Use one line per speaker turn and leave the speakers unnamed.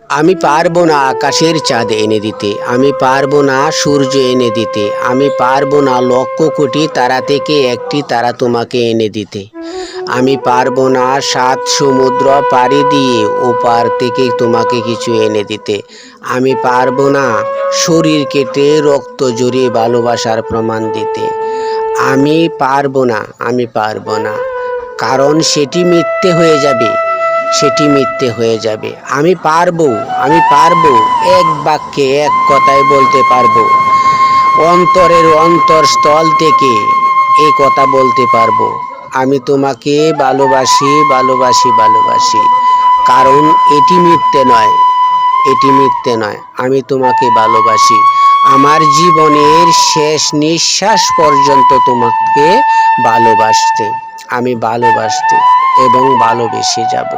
আমি পারবো না আকাশের চাঁদ এনে দিতে, আমি পারবো না সূর্য এনে দিতে, আমি পারবো না লক্ষ কোটি তারা থেকে একটি তারা তোমাকে এনে দিতে, আমি পারবো না 7 সমুদ্র পাড়ি দিয়ে ওপার থেকে তোমাকে কিছু এনে দিতে, আমি পারবো না শরীর কেটে রক্ত জড়িয়ে ভালোবাসার প্রমাণ দিতে, আমি পারবো না, আমি পারবো না, কারণ সেটি মিথ্যে হয়ে যাবে, সেটি মিথ্যে হয়ে যাবে। আমি পারবো, আমি পারবো, এক বাক্যে এক কথায় বলতে পারবো, অন্তরের অন্তরস্থল থেকে এই কথা বলতে পারবো, আমি তোমাকে ভালোবাসি, ভালোবাসি, ভালোবাসি। কারণ এটি মিথ্যে নয়, এটি মিথ্যে নয়, আমি তোমাকে ভালোবাসি। আমার জীবনের শেষ নিঃশ্বাস পর্যন্ত তোমাকে ভালোবাসতে, আমি ভালোবাসতে এবং ভালোবেসে যাব।